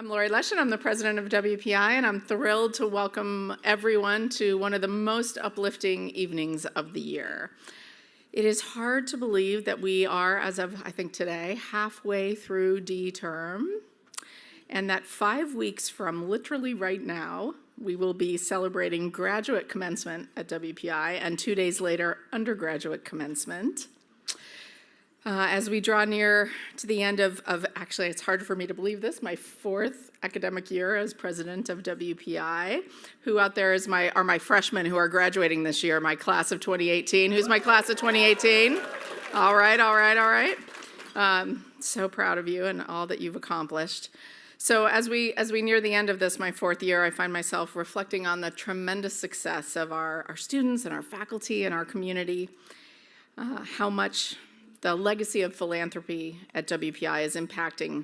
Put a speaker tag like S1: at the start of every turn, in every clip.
S1: I'm Lori Leshin. I'm the president of WPI, and I'm thrilled to welcome everyone to one of the most uplifting evenings of the year. It is hard to believe that we are, as of I think today, halfway through D term, and that 5 weeks from literally right now, we will be celebrating graduate commencement at WPI, and 2 days later, undergraduate commencement. As we draw near to the end of actually, it's hard for me to believe this, my 4th academic year as president of WPI. Who out there are my freshmen who are graduating this year, my class of 2018. Who's my class of 2018? All right. So proud of you and all that you've accomplished. So as we near the end of this, my 4th year, I find myself reflecting on the tremendous success of our students and our faculty and our community, how much the legacy of philanthropy at WPI is impacting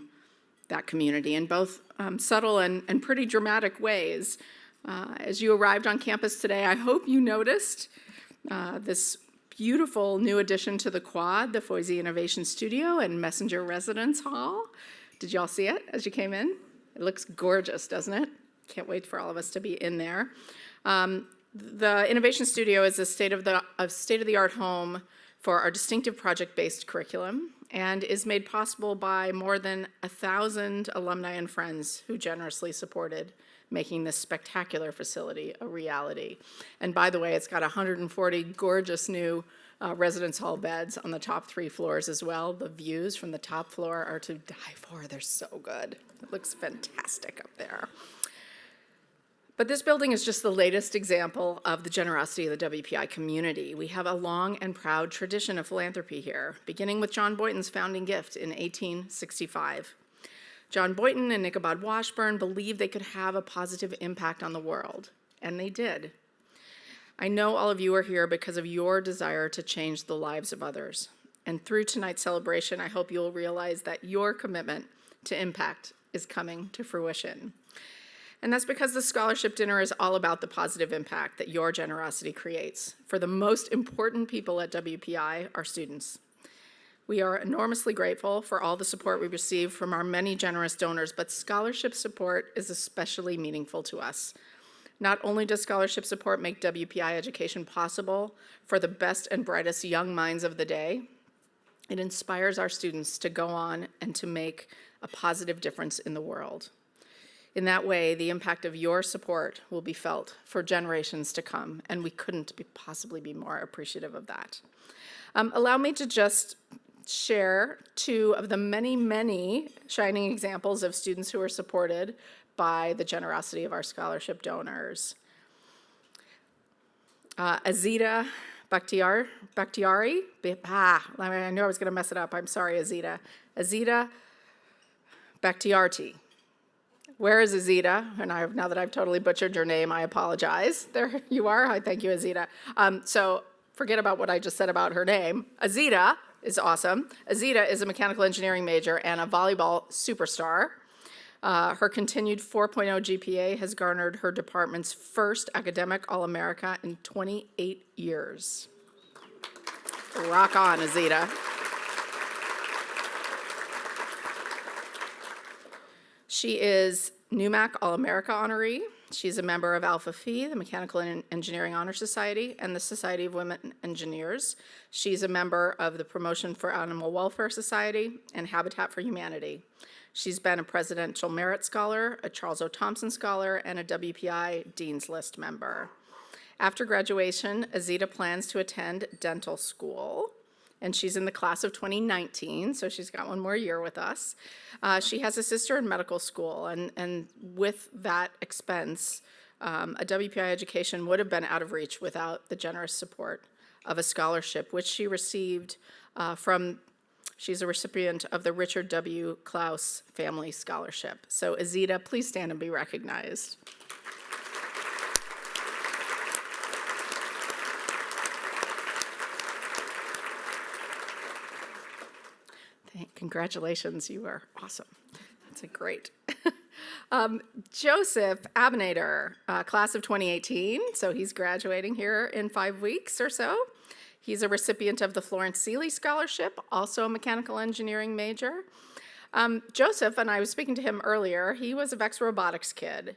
S1: that community in both subtle and pretty dramatic ways. As you arrived on campus today, I hope you noticed this beautiful new addition to the quad, the Foley Innovation Studio and Messenger Residence Hall. Did y'all see it as you came in? It looks gorgeous, doesn't it? Can't wait for all of us to be in there. The Innovation Studio is a state-of-the-art home for our distinctive project-based curriculum and is made possible by more than 1,000 alumni and friends who generously supported making this spectacular facility a reality. And by the way, it's got 140 gorgeous new residence hall beds on the top 3 floors as well. The views from the top floor are to die for. They're so good. It looks fantastic up there. But this building is just the latest example of the generosity of the WPI community. We have a long and proud tradition of philanthropy here, beginning with John Boynton's founding gift in 1865. John Boynton and Ichabod Washburn believed they could have a positive impact on the world, and they did. I know all of you are here because of your desire to change the lives of others. And through tonight's celebration, I hope you'll realize that your commitment to impact is coming to fruition. And that's because the scholarship dinner is all about the positive impact that your generosity creates for the most important people at WPI, our students. We are enormously grateful for all the support we receive from our many generous donors, but scholarship support is especially meaningful to us. Not only does scholarship support make WPI education possible for the best and brightest young minds of the day, it inspires our students to go on and to make a positive difference in the world. In that way, the impact of your support will be felt for generations to come, and we couldn't possibly be more appreciative of that. Allow me to just share 2 of the many, many shining examples of students who are supported by the generosity of our scholarship donors. Azita Bakhtiari, I knew I was going to mess it up. I'm sorry, Azita. Azita Bakhtiari. Where is Azita? And now that I've totally butchered your name, I apologize. There you are. I thank you, Azita. So forget about what I just said about her name. Azita is awesome. Azita is a mechanical engineering major and a volleyball superstar. Her continued 4.0 GPA has garnered her department's first academic All-America in 28 years. Rock on, Azita. She is NUMAC All-America honoree. She's a member of Alpha Phi, the Mechanical and Engineering Honor Society, and the Society of Women Engineers. She's a member of the Promotion for Animal Welfare Society and Habitat for Humanity. She's been a Presidential Merit Scholar, a Charles O. Thompson Scholar, and a WPI Dean's List member. After graduation, Azita plans to attend dental school, and she's in the class of 2019, so she's got 1 more year with us. She has a sister in medical school, and with that expense, a WPI education would have been out of reach without the generous support of a scholarship, which she received she's a recipient of the Richard W. Klaus Family Scholarship. So Azita, please stand and be recognized. Congratulations, you are awesome. That's a great. Joseph Abinader, class of 2018, so he's graduating here in 5 weeks or so. He's a recipient of the Florence Seeley Scholarship, also a mechanical engineering major. Joseph, and I was speaking to him earlier, he was a VEX robotics kid.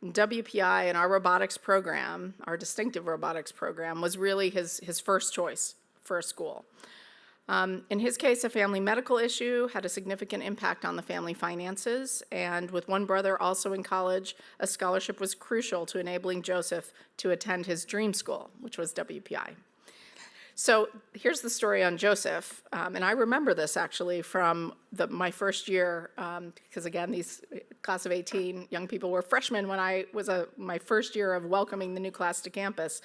S1: WPI and our robotics program, our distinctive robotics program, was really his first choice for a school. In his case, a family medical issue had a significant impact on the family finances, and with one brother also in college, a scholarship was crucial to enabling Joseph to attend his dream school, which was WPI. So here's the story on Joseph, and I remember this actually from my first year, because again, these class of 18 young people were freshmen when I was my first year of welcoming the new class to campus.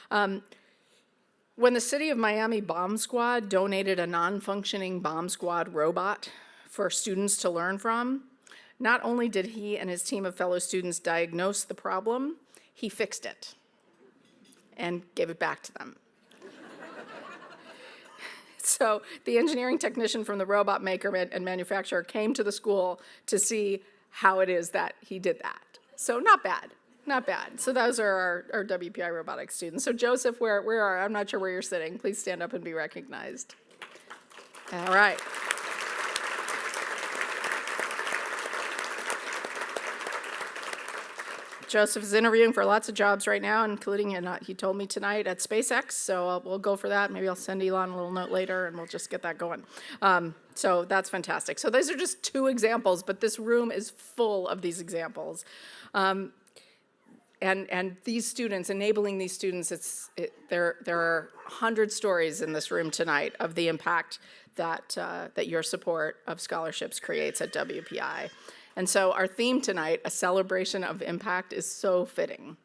S1: When the city of Miami Bomb Squad donated a non-functioning bomb squad robot for students to learn from, not only did he and his team of fellow students diagnose the problem, he fixed it and gave it back to them. So the engineering technician from the robot maker and manufacturer came to the school to see how it is that he did that. So not bad, not bad. So those are our WPI robotics students. So Joseph, I'm not sure where you're sitting. Please stand up and be recognized. All right. Joseph is interviewing for lots of jobs right now, including, he told me tonight, at SpaceX, so we'll go for that. Maybe I'll send Elon a little note later, and we'll just get that going. So that's fantastic. So those are just two examples, but this room is full of these examples. And these students, enabling these students, there are 100 stories in this room tonight of the impact that your support of scholarships creates at WPI. And so our theme tonight, a celebration of impact, is so fitting.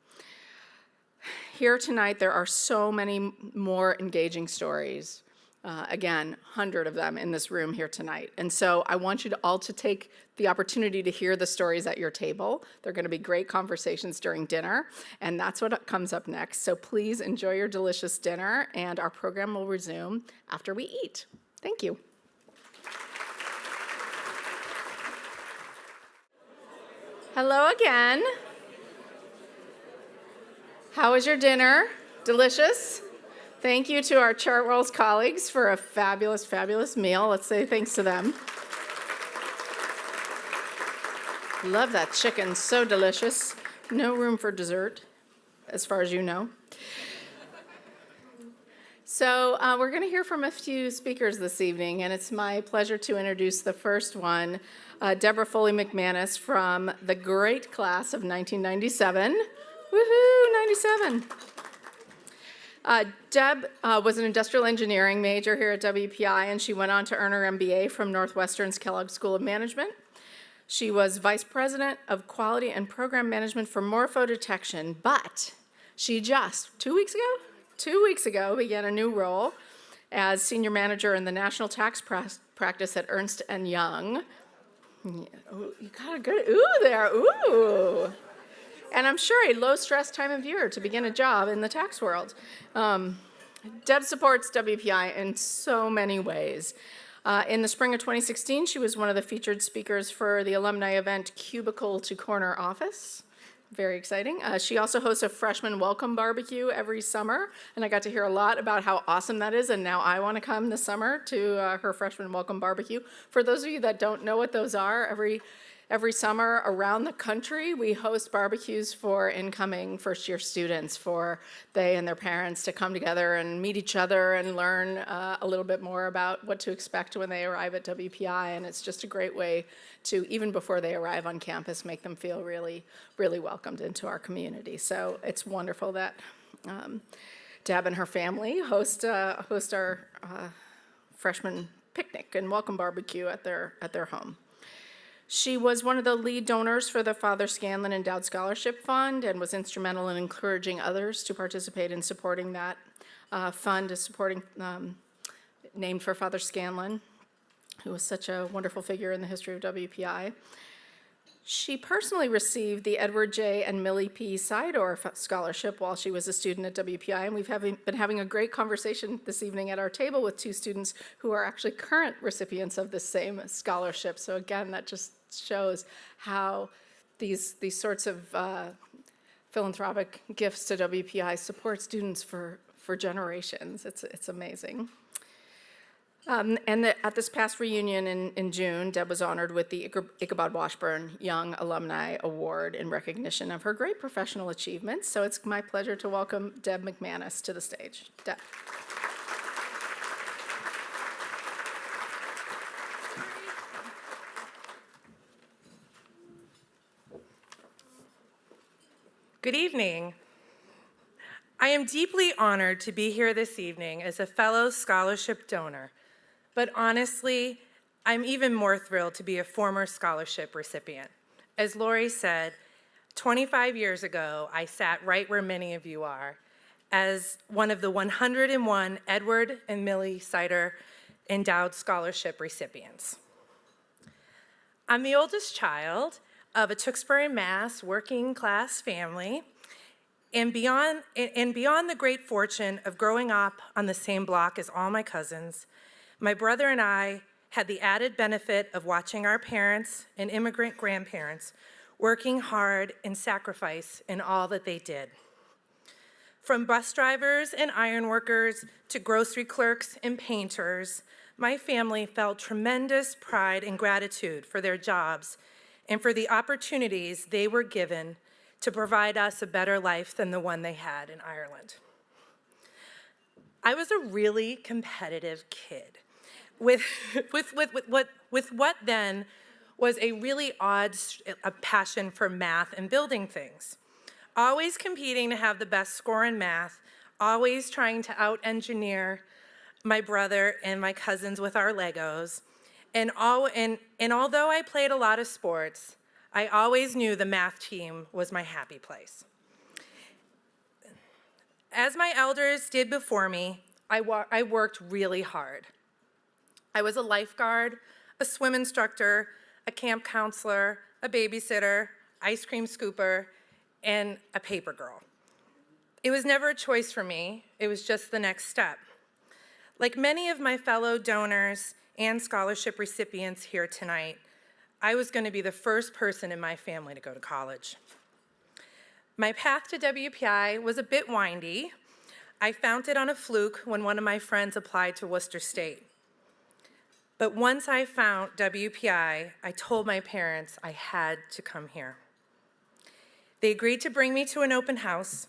S1: Here tonight, there are so many more engaging stories. Again, 100 of them in this room here tonight. And so I want you to all to take the opportunity to hear the stories at your table. They're going to be great conversations during dinner, and that's what comes up next. So please enjoy your delicious dinner, and our program will resume after we eat. Thank you. Hello again. How was your dinner? Delicious? Thank you to our Chartwell's colleagues for a fabulous, fabulous meal. Let's say thanks to them. Love that chicken, so delicious. No room for dessert, as far as you know. So we're going to hear from a few speakers this evening, and it's my pleasure to introduce the first one, Debra Foley McManus from the great class of 1997. Woohoo, 97. Deb was an industrial engineering major here at WPI, and she went on to earn her MBA from Northwestern's Kellogg School of Management. She was vice president of quality and program management for morpho detection, but she just, 2 weeks ago, began a new role as senior manager in the national tax practice at Ernst & Young. You got a good ooh there, ooh. And I'm sure a low-stress time of year to begin a job in the tax world. Deb supports WPI in so many ways. In the spring of 2016, she was one of the featured speakers for the alumni event Cubicle to Corner Office. Very exciting. She also hosts a freshman welcome barbecue every summer, and I got to hear a lot about how awesome that is, and now I want to come this summer to her freshman welcome barbecue. For those of you that don't know what those are, every summer around the country, we host barbecues for incoming first-year students, for they and their parents to come together and meet each other and learn a little bit more about what to expect when they arrive at WPI, and it's just a great way to, even before they arrive on campus, make them feel really, really welcomed into our community. So it's wonderful that Deb and her family host our freshman picnic and welcome barbecue at their home. She was one of the lead donors for the Father Scanlon Endowed Scholarship Fund and was instrumental in encouraging others to participate in supporting that fund, named for Father Scanlon, who was such a wonderful figure in the history of WPI. She personally received the Edward J. and Millie P. Seidorf Scholarship while she was a student at WPI, and we've been having a great conversation this evening at our table with two students who are actually current recipients of the same scholarship. So again, that just shows how these sorts of philanthropic gifts to WPI support students for generations. It's amazing. At this past reunion in June, Deb was honored with the Ichabod Washburn Young Alumni Award in recognition of her great professional achievements. So it's my pleasure to welcome Deb McManus to the stage. Deb.
S2: Good evening. I am deeply honored to be here this evening as a fellow scholarship donor, but honestly, I'm even more thrilled to be a former scholarship recipient. As Lori said, 25 years ago, I sat right where many of you are as one of the 101 Edward and Millie Sider Endowed Scholarship recipients. I'm the oldest child of a Tewksbury, Mass. Working class family, and beyond the great fortune of growing up on the same block as all my cousins, my brother and I had the added benefit of watching our parents and immigrant grandparents working hard and sacrifice in all that they did. From bus drivers and iron workers to grocery clerks and painters, my family felt tremendous pride and gratitude for their jobs and for the opportunities they were given to provide us a better life than the one they had in Ireland. I was a really competitive kid with what then was a really odd passion for math and building things. Always competing to have the best score in math, always trying to out-engineer my brother and my cousins with our Legos. And although I played a lot of sports, I always knew the math team was my happy place. As my elders did before me, I worked really hard. I was a lifeguard, a swim instructor, a camp counselor, a babysitter, ice cream scooper, and a paper girl. It was never a choice for me, it was just the next step. Like many of my fellow donors and scholarship recipients here tonight, I was going to be the first person in my family to go to college. My path to WPI was a bit windy. I found it on a fluke when one of my friends applied to Worcester State. But once I found WPI, I told my parents I had to come here. They agreed to bring me to an open house,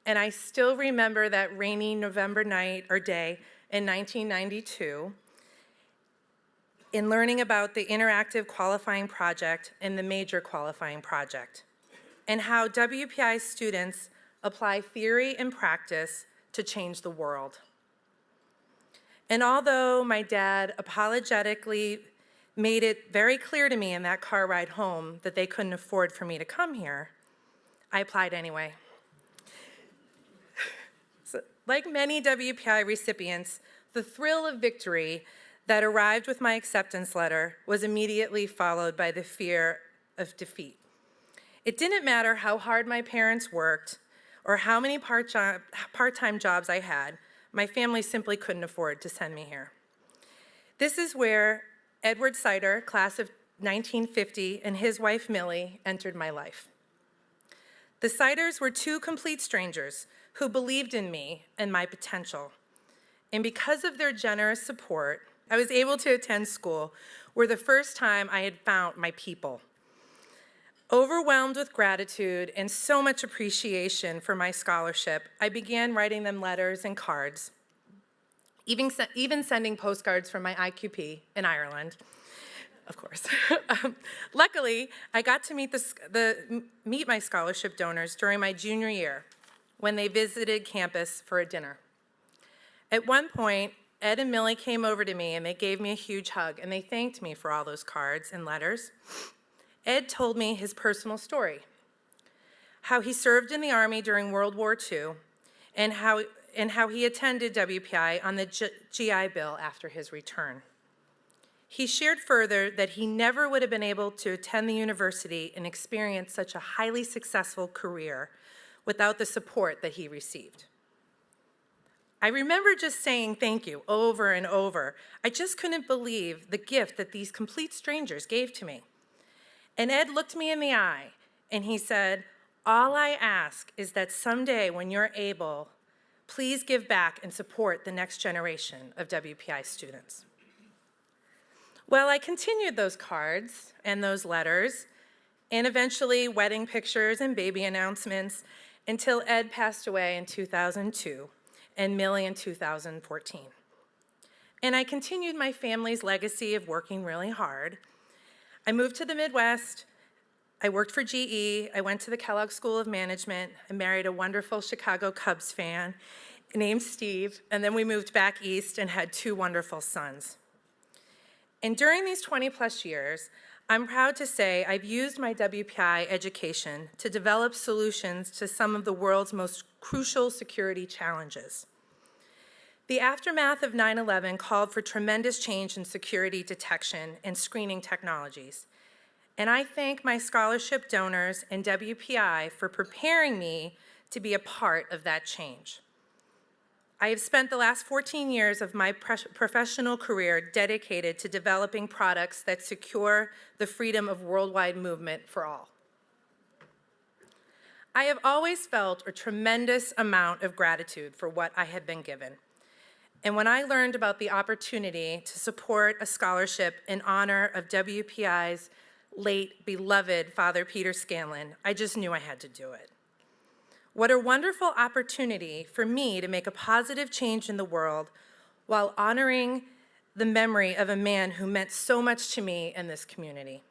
S2: and I still remember that rainy November night or day in 1992 in learning about the interactive qualifying project and the major qualifying project, and how WPI students apply theory and practice to change the world. And although my dad apologetically made it very clear to me in that car ride home that they couldn't afford for me to come here, I applied anyway. So, like many WPI recipients, the thrill of victory that arrived with my acceptance letter was immediately followed by the fear of defeat. It didn't matter how hard my parents worked or how many part-time jobs I had, my family simply couldn't afford to send me here. This is where Edward Sider, class of 1950, and his wife Millie entered my life. The Siders were two complete strangers who believed in me and my potential. And because of their generous support, I was able to attend school where the first time I had found my people. Overwhelmed with gratitude and so much appreciation for my scholarship, I began writing them letters and cards, even sending postcards from my IQP in Ireland, of course. Luckily, I got to meet my scholarship donors during my junior year when they visited campus for a dinner. At one point, Ed and Millie came over to me and they gave me a huge hug and they thanked me for all those cards and letters. Ed told me his personal story, how he served in the Army during World War II and how he attended WPI on the GI Bill after his return. He shared further that he never would have been able to attend the university and experience such a highly successful career without the support that he received. I remember just saying thank you over and over. I just couldn't believe the gift that these complete strangers gave to me. And Ed looked me in the eye and he said, "All I ask is that someday when you're able, please give back and support the next generation of WPI students." Well, I continued those cards and those letters, and eventually wedding pictures and baby announcements, until Ed passed away in 2002 and Millie in 2014. And I continued my family's legacy of working really hard. I moved to the Midwest. I worked for GE. I went to the Kellogg School of Management. I married a wonderful Chicago Cubs fan named Steve, and then we moved back east and had 2 wonderful sons. And during these 20-plus years, I'm proud to say I've used my WPI education to develop solutions to some of the world's most crucial security challenges. The aftermath of 9/11 called for tremendous change in security detection and screening technologies. And I thank my scholarship donors and WPI for preparing me to be a part of that change. I have spent the last 14 years of my professional career dedicated to developing products that secure the freedom of worldwide movement for all. I have always felt a tremendous amount of gratitude for what I have been given. And when I learned about the opportunity to support a scholarship in honor of WPI's late beloved Father Peter Scanlon, I just knew I had to do it. What a wonderful opportunity for me to make a positive change in the world while honoring the memory of a man who meant so much to me and this community.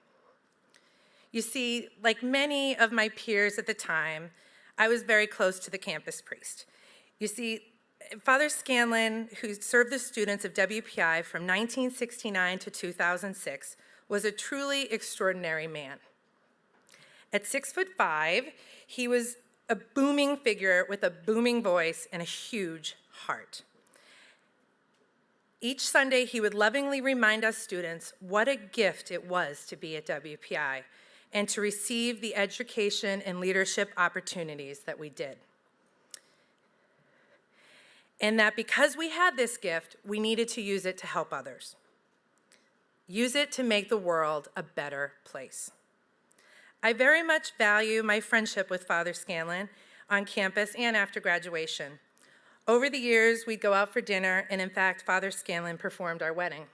S2: You see, like many of my peers at the time, I was very close to the campus priest. You see, Father Scanlon, who served the students of WPI from 1969 to 2006, was a truly extraordinary man. At 6'5", he was a booming figure with a booming voice and a huge heart. Each Sunday, he would lovingly remind us students what a gift it was to be at WPI and to receive the education and leadership opportunities that we did. And that because we had this gift, we needed to use it to help others. Use it to make the world a better place. I very much value my friendship with Father Scanlon on campus and after graduation. Over the years, we'd go out for dinner, and in fact, Father Scanlon performed our wedding.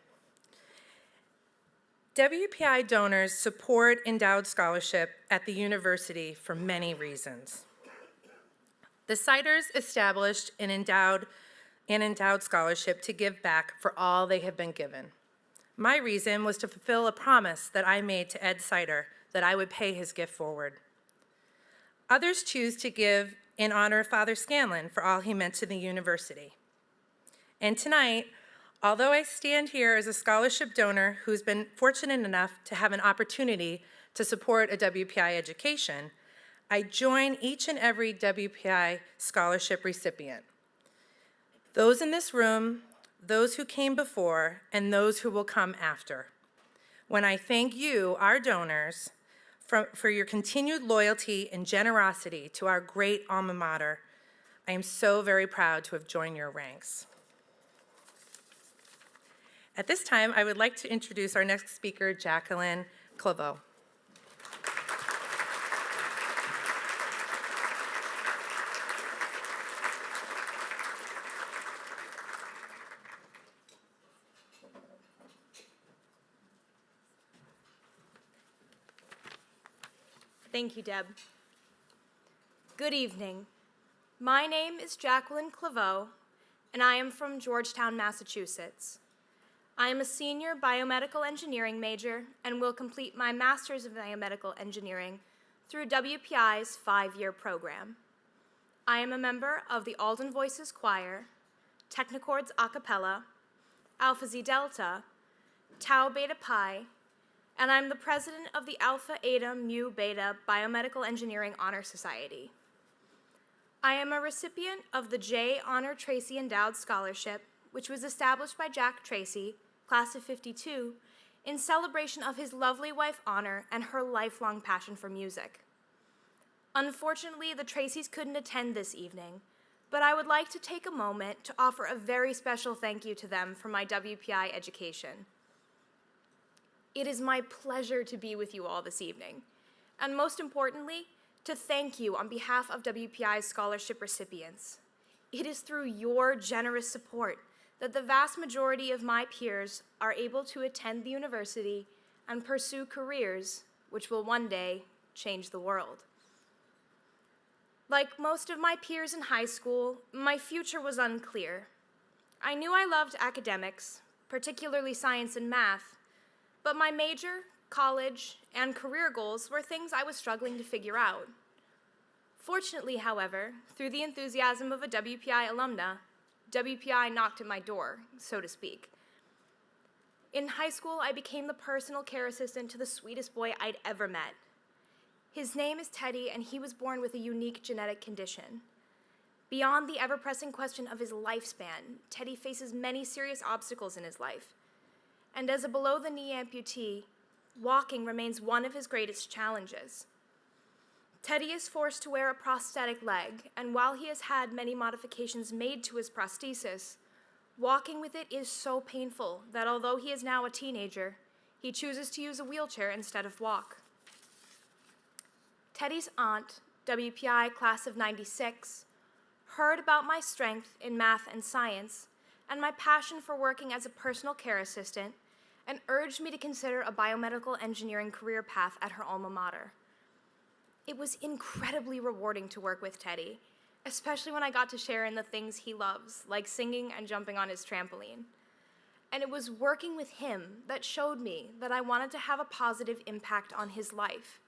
S2: WPI donors support endowed scholarship at the university for many reasons. The Siders established an endowed scholarship to give back for all they have been given. My reason was to fulfill a promise that I made to Ed Sider that I would pay his gift forward. Others choose to give in honor of Father Scanlon for all he meant to the university. And tonight, although I stand here as a scholarship donor who's been fortunate enough to have an opportunity to support a WPI education, I join each and every WPI scholarship recipient. Those in this room, those who came before, and those who will come after. When I thank you, our donors, for your continued loyalty and generosity to our great alma mater, I am so very proud to have joined your ranks. At this time, I would like to introduce our next speaker, Jacqueline Clavo.
S3: Thank you, Deb. Good evening. My name is Jacqueline Clavo, and I am from Georgetown, Massachusetts. I am a senior biomedical engineering major and will complete my Master's of Biomedical Engineering through WPI's 5-year program. I am a member of the Alden Voices Choir, Technichords A Cappella, Alpha Xi Delta, Tau Beta Pi, and I'm the president of the Alpha Eta Mu Beta Biomedical Engineering Honor Society. I am a recipient of the J. Honor Tracy Endowed Scholarship, which was established by Jack Tracy, class of '52, in celebration of his lovely wife Honor and her lifelong passion for music. Unfortunately, the Tracys couldn't attend this evening, but I would like to take a moment to offer a very special thank you to them for my WPI education. It is my pleasure to be with you all this evening, and most importantly, to thank you on behalf of WPI's scholarship recipients. It is through your generous support that the vast majority of my peers are able to attend the university and pursue careers which will one day change the world. Like most of my peers in high school, my future was unclear. I knew I loved academics, particularly science and math, but my major, college, and career goals were things I was struggling to figure out. Fortunately, however, through the enthusiasm of a WPI alumna, WPI knocked at my door, so to speak. In high school, I became the personal care assistant to the sweetest boy I'd ever met. His name is Teddy, and he was born with a unique genetic condition. Beyond the ever-pressing question of his lifespan, Teddy faces many serious obstacles in his life. And as a below-the-knee amputee, walking remains one of his greatest challenges. Teddy is forced to wear a prosthetic leg, and while he has had many modifications made to his prosthesis, walking with it is so painful that although he is now a teenager, he chooses to use a wheelchair instead of walk. Teddy's aunt, WPI class of '96, heard about my strength in math and science and my passion for working as a personal care assistant and urged me to consider a biomedical engineering career path at her alma mater. It was incredibly rewarding to work with Teddy, especially when I got to share in the things he loves, like singing and jumping on his trampoline. And it was working with him that showed me that I wanted to have a positive impact on his life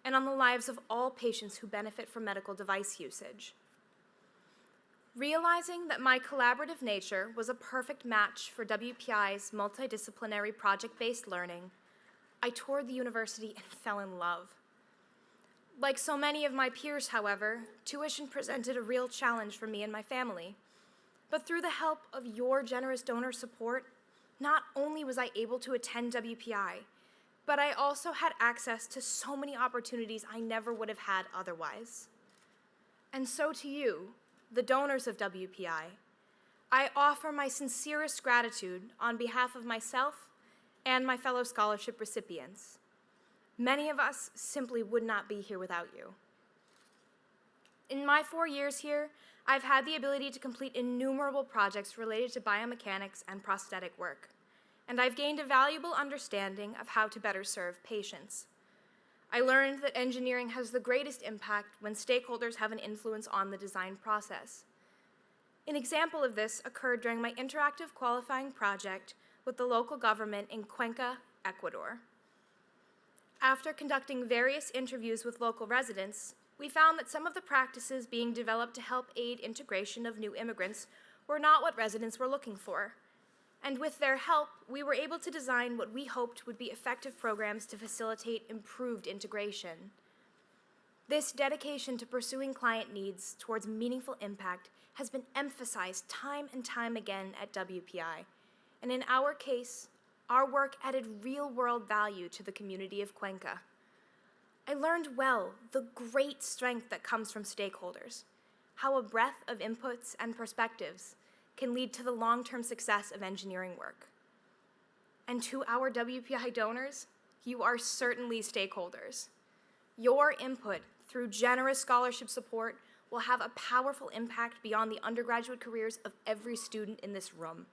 S3: and on the lives of all patients who benefit from medical device usage. Realizing that my collaborative nature was a perfect match for WPI's multidisciplinary project-based learning, I toured the university and fell in love. Like so many of my peers, however, tuition presented a real challenge for me and my family. But through the help of your generous donor support, not only was I able to attend WPI, but I also had access to so many opportunities I never would have had otherwise. And so to you, the donors of WPI, I offer my sincerest gratitude on behalf of myself and my fellow scholarship recipients. Many of us simply would not be here without you. In my 4 years here, I've had the ability to complete innumerable projects related to biomechanics and prosthetic work, and I've gained a valuable understanding of how to better serve patients. I learned that engineering has the greatest impact when stakeholders have an influence on the design process. An example of this occurred during my interactive qualifying project with the local government in Cuenca, Ecuador. After conducting various interviews with local residents, we found that some of the practices being developed to help aid integration of new immigrants were not what residents were looking for. And with their help, we were able to design what we hoped would be effective programs to facilitate improved integration. This dedication to pursuing client needs towards meaningful impact has been emphasized time and time again at WPI, and in our case, our work added real-world value to the community of Cuenca. I learned well the great strength that comes from stakeholders, how a breadth of inputs and perspectives can lead to the long-term success of engineering work. And to our WPI donors, you are certainly stakeholders. Your input through generous scholarship support will have a powerful impact beyond the undergraduate careers of every student in this room.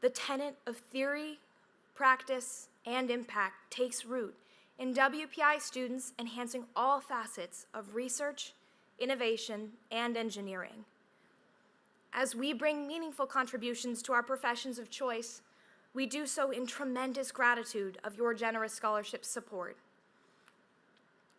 S3: The tenet of theory, practice, and impact takes root in WPI students enhancing all facets of research, innovation, and engineering. As we bring meaningful contributions to our professions of choice, we do so in tremendous gratitude of your generous scholarship support.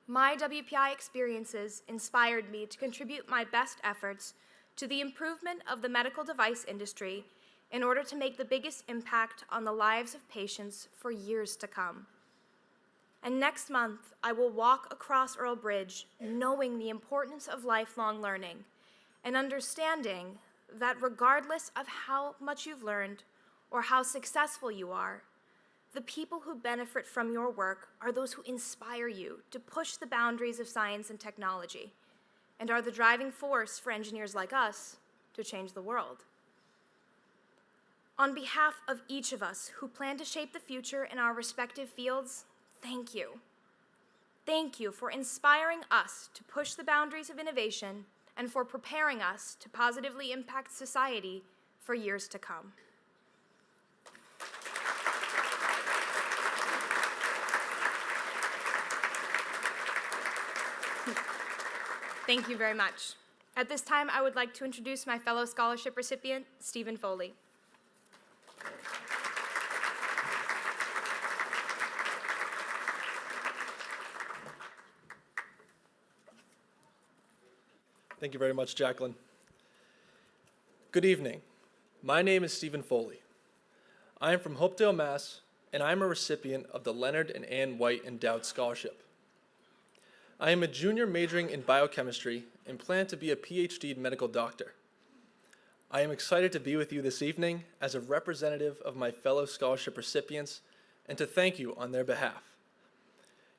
S3: My WPI experiences inspired me to contribute my best efforts to the improvement of the medical device industry in order to make the biggest impact on the lives of patients for years to come. And next month, I will walk across Earl Bridge knowing the importance of lifelong learning and understanding that regardless of how much you've learned or how successful you are, the people who benefit from your work are those who inspire you to push the boundaries of science and technology and are the driving force for engineers like us to change the world. On behalf of each of us who plan to shape the future in our respective fields, thank you. Thank you for inspiring us to push the boundaries of innovation and for preparing us to positively impact society for years to come. Thank you very much. At this time, I would like to introduce my fellow scholarship recipient, Stephen Foley.
S4: Thank you very much, Jacqueline. Good evening. My name is Stephen Foley. I am from Hopedale, Mass., and I am a recipient of the Leonard and Ann White Endowed Scholarship. I am a junior majoring in biochemistry and plan to be a PhD medical doctor. I am excited to be with you this evening as a representative of my fellow scholarship recipients and to thank you on their behalf.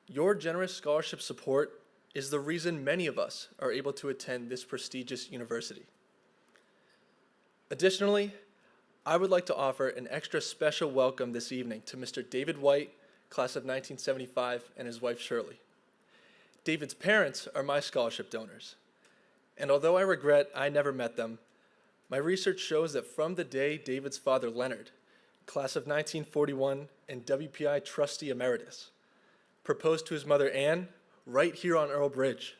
S4: Your generous scholarship support is the reason many of us are able to attend this prestigious university. Additionally, I would like to offer an extra special welcome this evening to Mr. David White, class of 1975, and his wife Shirley. David's parents are my scholarship donors, and although I regret I never met them, my research shows that from the day David's father Leonard, class of 1941 and WPI trustee emeritus, proposed to his mother Ann right here on Earl Bridge,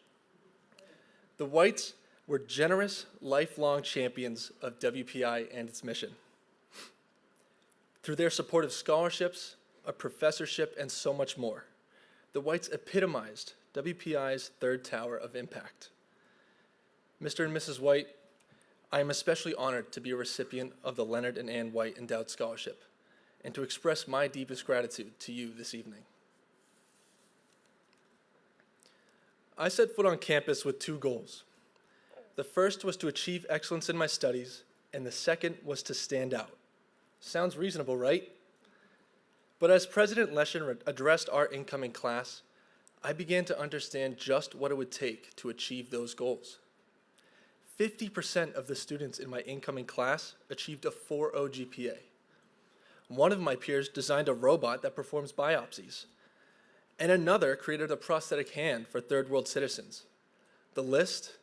S4: the Whites were generous, lifelong champions of WPI and its mission. Through their support of scholarships, a professorship, and so much more, the Whites epitomized WPI's third tower of impact. Mr. and Mrs. White, I am especially honored to be a recipient of the Leonard and Ann White Endowed Scholarship and to express my deepest gratitude to you this evening. I set foot on campus with two goals. The first was to achieve excellence in my studies, and the second was to stand out. Sounds reasonable, right? But as President Leshin addressed our incoming class, I began to understand just what it would take to achieve those goals. 50% of the students in my incoming class achieved a 4.0 GPA. One of my peers designed a robot that performs biopsies, and another created a prosthetic hand for third world citizens. The list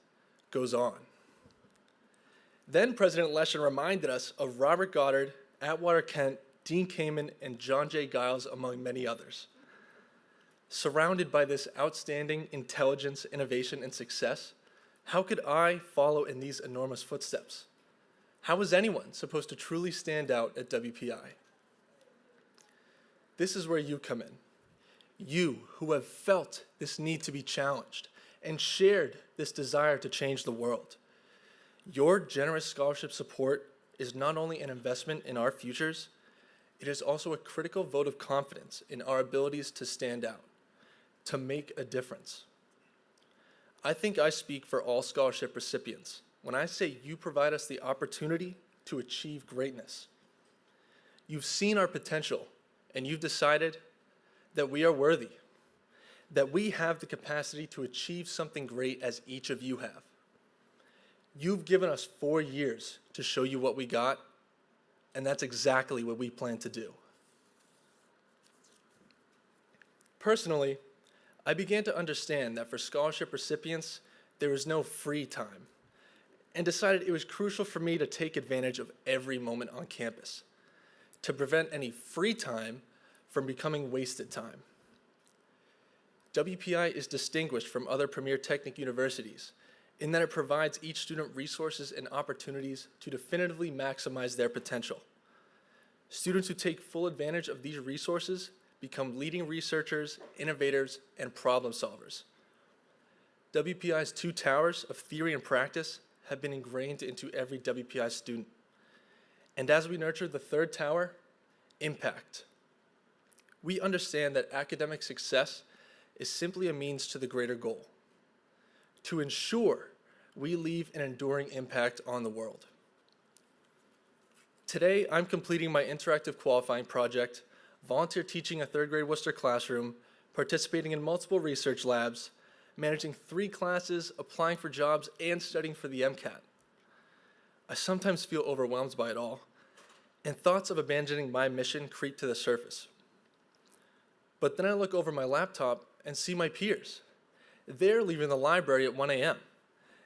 S4: goes on. Then President Leshin reminded us of Robert Goddard, Atwater Kent, Dean Kamen, and John J. Giles, among many others. Surrounded by this outstanding intelligence, innovation, and success, how could I follow in these enormous footsteps? How was anyone supposed to truly stand out at WPI? This is where you come in. You who have felt this need to be challenged and shared this desire to change the world. Your generous scholarship support is not only an investment in our futures, it is also a critical vote of confidence in our abilities to stand out, to make a difference. I think I speak for all scholarship recipients when I say you provide us the opportunity to achieve greatness. You've seen our potential, and you've decided that we are worthy, that we have the capacity to achieve something great as each of you have. You've given us 4 years to show you what we got, and that's exactly what we plan to do. Personally, I began to understand that for scholarship recipients, there is no free time, and decided it was crucial for me to take advantage of every moment on campus, to prevent any free time from becoming wasted time. WPI is distinguished from other premier technical universities in that it provides each student resources and opportunities to definitively maximize their potential. Students who take full advantage of these resources become leading researchers, innovators, and problem solvers. WPI's 2 towers of theory and practice have been ingrained into every WPI student. And as we nurture the third tower, impact. We understand that academic success is simply a means to the greater goal, to ensure we leave an enduring impact on the world. Today, I'm completing my interactive qualifying project, volunteer teaching a 3rd grade Worcester classroom, participating in multiple research labs, managing 3 classes, applying for jobs, and studying for the MCAT. I sometimes feel overwhelmed by it all, and thoughts of abandoning my mission creep to the surface. But then I look over my laptop and see my peers. They're leaving the library at 1 a.m.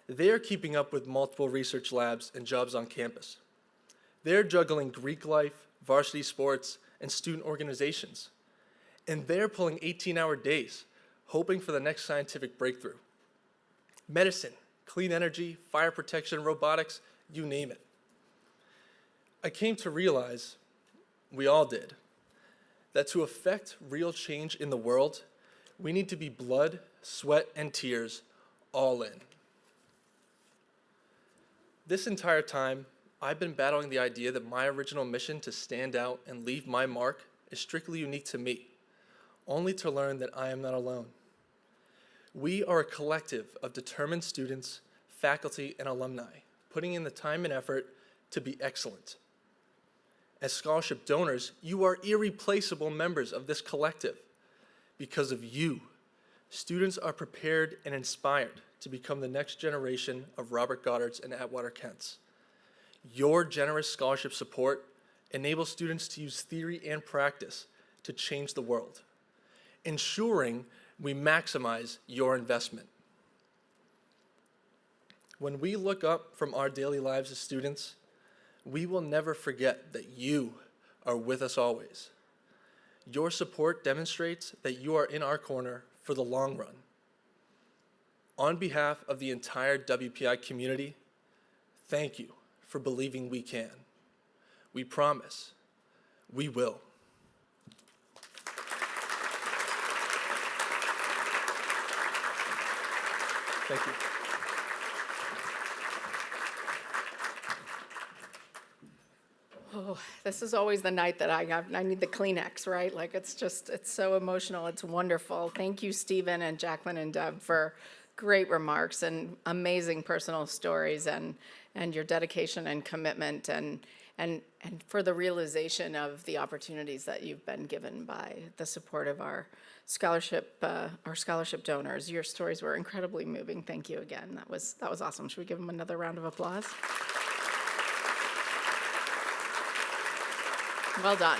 S4: They're keeping up with multiple research labs and jobs on campus. They're juggling Greek life, varsity sports, and student organizations. And they're pulling 18-hour days, hoping for the next scientific breakthrough. Medicine, clean energy, fire protection, robotics, you name it. I came to realize, we all did, that to affect real change in the world, we need to be blood, sweat, and tears all in. This entire time, I've been battling the idea that my original mission to stand out and leave my mark is strictly unique to me, only to learn that I am not alone. We are a collective of determined students, faculty, and alumni, putting in the time and effort to be excellent. As scholarship donors, you are irreplaceable members of this collective. Because of you, students are prepared and inspired to become the next generation of Robert Goddards and Atwater Kents. Your generous scholarship support enables students to use theory and practice to change the world, ensuring we maximize your investment. When we look up from our daily lives as students, we will never forget that you are with us always. Your support demonstrates that you are in our corner for the long run. On behalf of the entire WPI community, thank you for believing we can. We promise we will. Thank you.
S1: Oh, this is always the night that I need the Kleenex, right? Like, it's so emotional. It's wonderful. Thank you, Stephen and Jacqueline and Deb, for great remarks and amazing personal stories, and your dedication and commitment, and for the realization of the opportunities that you've been given by the support of our scholarship donors. Your stories were incredibly moving. Thank you again. That was awesome. Should we give them another round of applause? Well done.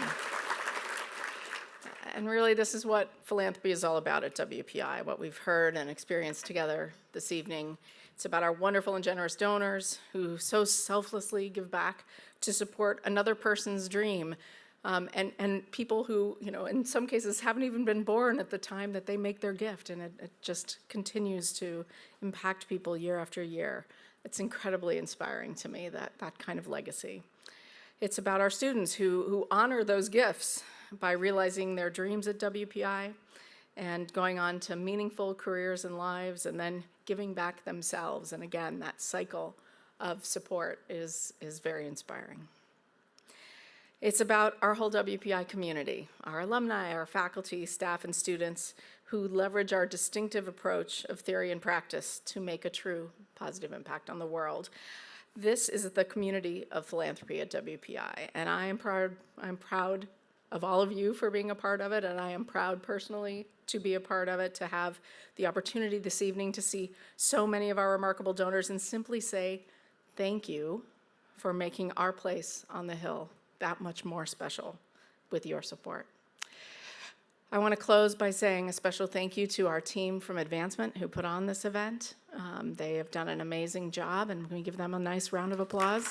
S1: And really, this is what philanthropy is all about at WPI, what we've heard and experienced together this evening. It's about our wonderful and generous donors who so selflessly give back to support another person's dream, and people who, in some cases haven't even been born at the time that they make their gift, and it just continues to impact people year after year. It's incredibly inspiring to me, that kind of legacy. It's about our students who honor those gifts by realizing their dreams at WPI and going on to meaningful careers and lives, and then giving back themselves. And again, that cycle of support is very inspiring. It's about our whole WPI community, our alumni, our faculty, staff, and students who leverage our distinctive approach of theory and practice to make a true positive impact on the world. This is the community of philanthropy at WPI, and I'm proud of all of you for being a part of it, and I am proud personally to be a part of it, to have the opportunity this evening to see so many of our remarkable donors and simply say thank you for making our place on the Hill that much more special with your support. I want to close by saying a special thank you to our team from Advancement who put on this event. They have done an amazing job, and we give them a nice round of applause.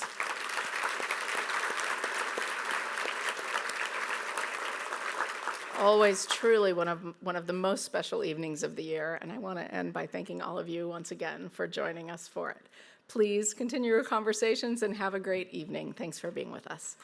S1: Always truly one of the most special evenings of the year, and I want to end by thanking all of you once again for joining us for it. Please continue your conversations and have a great evening. Thanks for being with us.